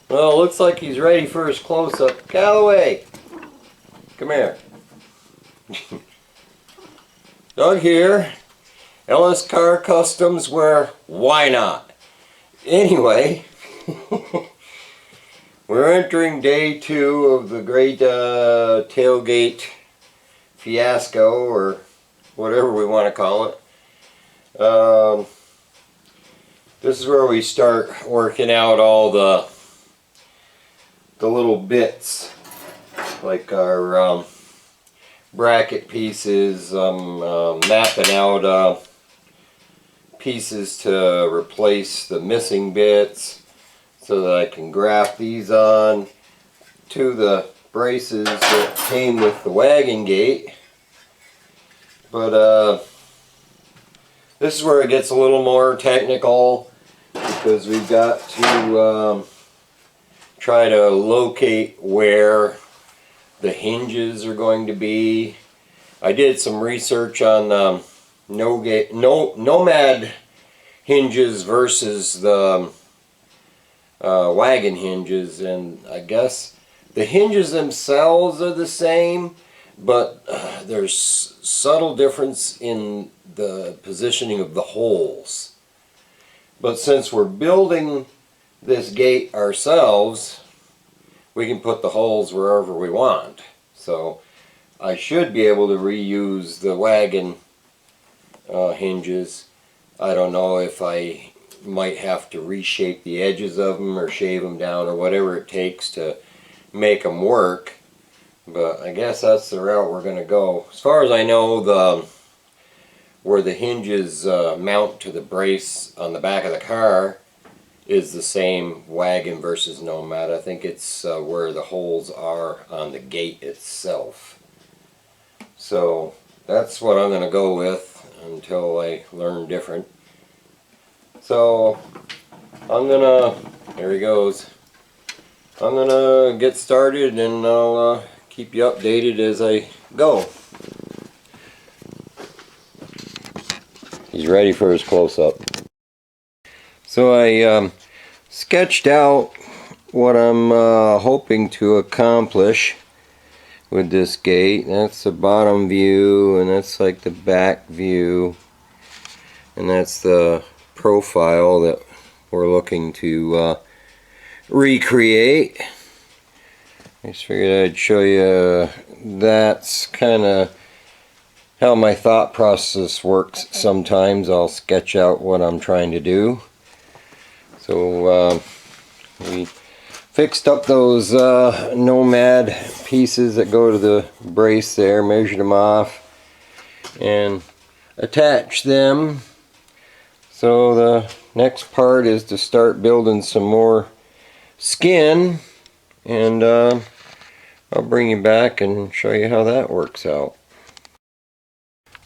Well, it looks like he's ready for his close-up. Callaway, come here. Doug here, Ellis Car Customs, where why not? Anyway, we're entering day 2 of the great tailgate fiasco, or whatever we want to call it. This is where we start working out all the little bits, like our bracket pieces, mapping out pieces to replace the missing bits so that I can graft these on to the braces that came with the wagon gate. But this is where it gets a little more technical, because we've got to try to locate where the hinges are going to be. I did some research on Nomad hinges versus the wagon hinges, and I guess the hinges themselves are the same, but there's subtle difference in the positioning of the holes. But since we're building this gate ourselves, we can put the holes wherever we want. So I should be able to reuse the wagon hinges. I don't know if I might have to reshape the edges of them or shave them down or whatever it takes to make them work, but I guess that's the route we're going to go. As far as I know, where the hinges mount to the brace on the back of the car is the same wagon versus Nomad. I think it's where the holes are on the gate itself. So that's what I'm going to go with until I learn different. So I'm going to, there he goes, I'm going to get started, and I'll keep you updated as I go. He's ready for his close-up. So I sketched out what I'm hoping to accomplish with this gate. That's the bottom view, and that's like the back view, and that's the profile that we're looking to recreate. I just figured I'd show you that's kind of how my thought process works. Sometimes I'll sketch out what I'm trying to do. So we fixed up those Nomad pieces that go to the brace there, measured them off, and attached them. So the next part is to start building some more skin, and I'll bring you back and show you how that works out.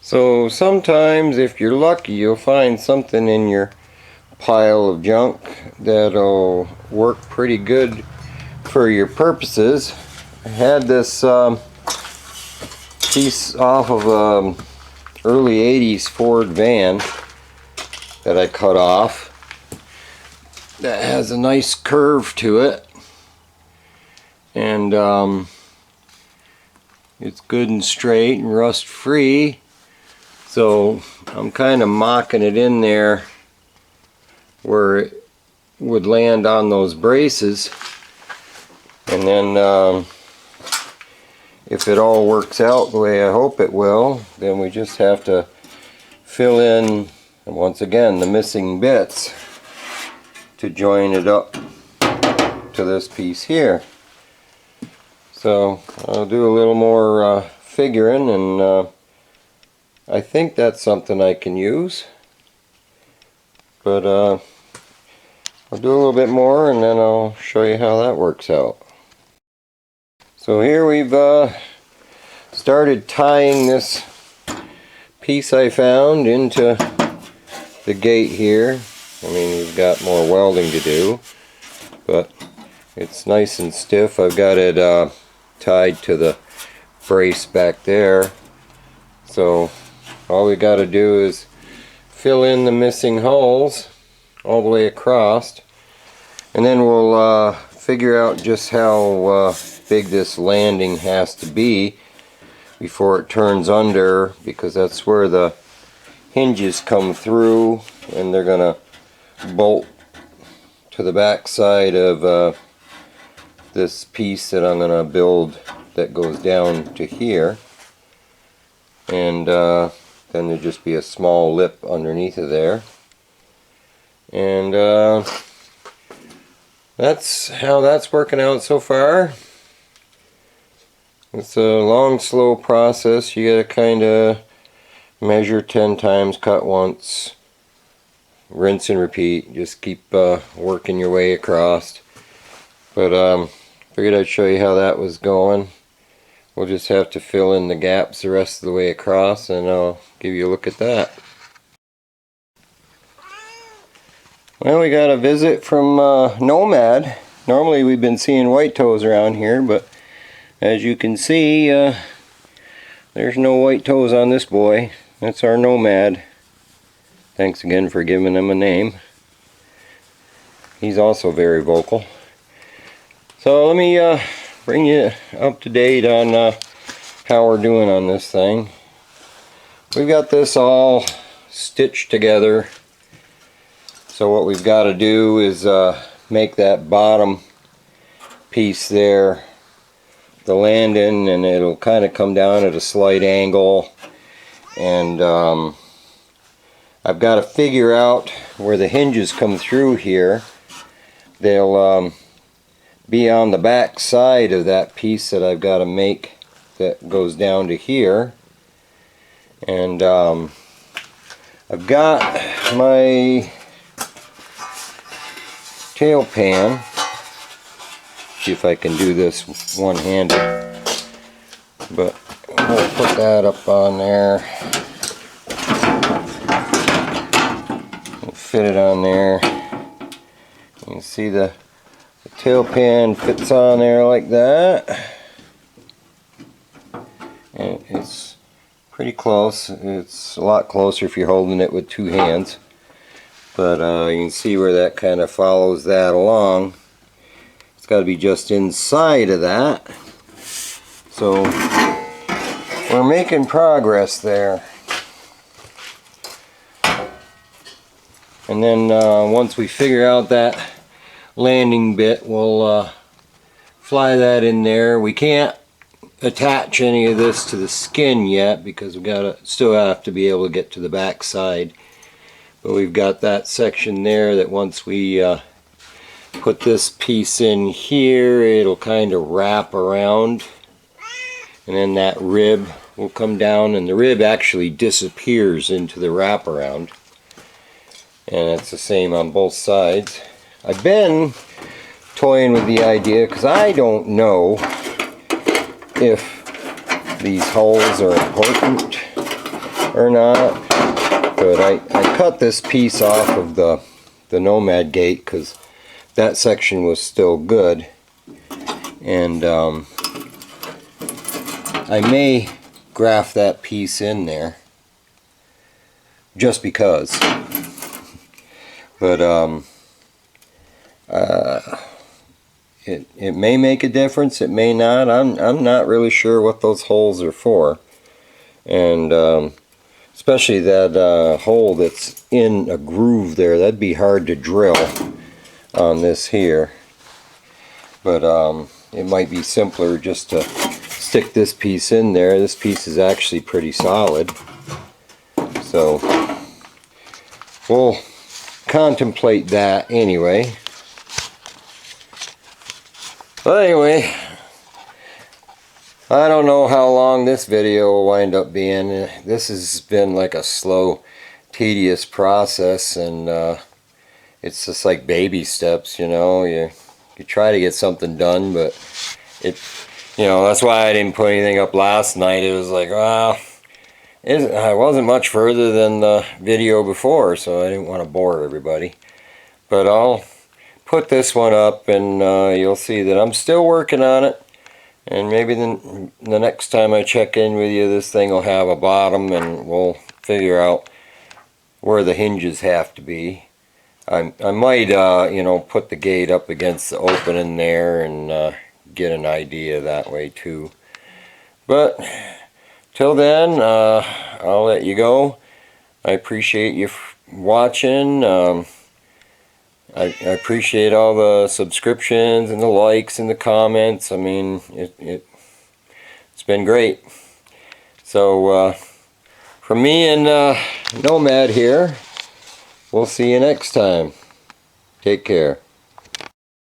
So sometimes, if you're lucky, you'll find something in your pile of junk that'll work pretty good for your purposes. I had this piece off of an early 80s Ford van that I cut off that has a nice curve to it, and it's good and straight and rust free. So I'm kind of mocking it in there where it would land on those braces, and then if it all works out the way I hope it will, then we just have to fill in, once again, the missing bits to join it up to this piece here. So I'll do a little more figuring, and I think that's something I can use, but I'll do a little bit more and then I'll show you how that works out. So here we've started tying this piece I found into the gate here. I mean, we've got more welding to do, but it's nice and stiff. I've got it tied to the brace back there. So all we got to do is fill in the missing holes all the way across, and then we'll figure out just how big this landing has to be before it turns under, because that's where the hinges come through, and they're gonna bolt to the back side of this piece that I'm gonna build that goes down to here, and then there'll just be a small lip underneath of there, and that's how that's working out so far. It's a long, slow process. You gotta kind of measure 10 times, cut once, rinse and repeat. Just keep working your way across. But figured I'd show you how that was going. We'll just have to fill in the gaps the rest of the way across, and I'll give you a look at that. Well, we got a visit from Nomad. Normally we've been seeing white toes around here, but as you can see, there's no white toes on this boy. That's our Nomad. Thanks again for giving him a name. He's also very vocal. So let me bring you up to date on how we're doing on this thing. We've got this all stitched together. So what we've got to do is make that bottom piece there the landing, and it'll kind of come down at a slight angle, and I've got to figure out where the hinges come through here. They'll be on the back side of that piece that I've got to make that goes down to here, and I've got my tail pan. See if I can do this one-handed, but we'll put that up on there. We'll fit it on there. You can see the tail pan fits on there like that, and it's pretty close. It's a lot closer if you're holding it with two hands, but you can see where that kind of follows that along. It's got to be just inside of that. So we're making progress there. And then once we figure out that landing bit, we'll fly that in there. We can't attach any of this to the skin yet because we still have to be able to get to the back side. But we've got that section there that once we put this piece in here, it'll kind of wrap around, and then that rib will come down, and the rib actually disappears into the wraparound, and it's the same on both sides. I've been toying with the idea because I don't know if these holes are important or not, but I cut this piece off of the Nomad gate because that section was still good, and I may graft that piece in there just because, but it may make a difference, it may not. I'm not really sure what those holes are for, and especially that hole that's in a groove there, that'd be hard to drill on this here, but it might be simpler just to stick this piece in there. This piece is actually pretty solid, so we'll contemplate that anyway. But anyway, I don't know how long this video will wind up being. This has been like a slow, tedious process, and it's just like baby steps, you know. You try to get something done, but that's why I didn't put anything up last night. It was like, well, I wasn't much further than the video before, so I didn't want to bore everybody. But I'll put this one up, and you'll see that I'm still working on it. And maybe the next time I check in with you, this thing will have a bottom, and we'll figure out where the hinges have to be. I might you know, put the gate up against the opening there and get an idea that way too. But till then, I'll let you go. I appreciate you watching. I appreciate all the subscriptions and the likes and the comments. I mean, it's been great. So, from me and Nomad here, we'll see you next time. Take care.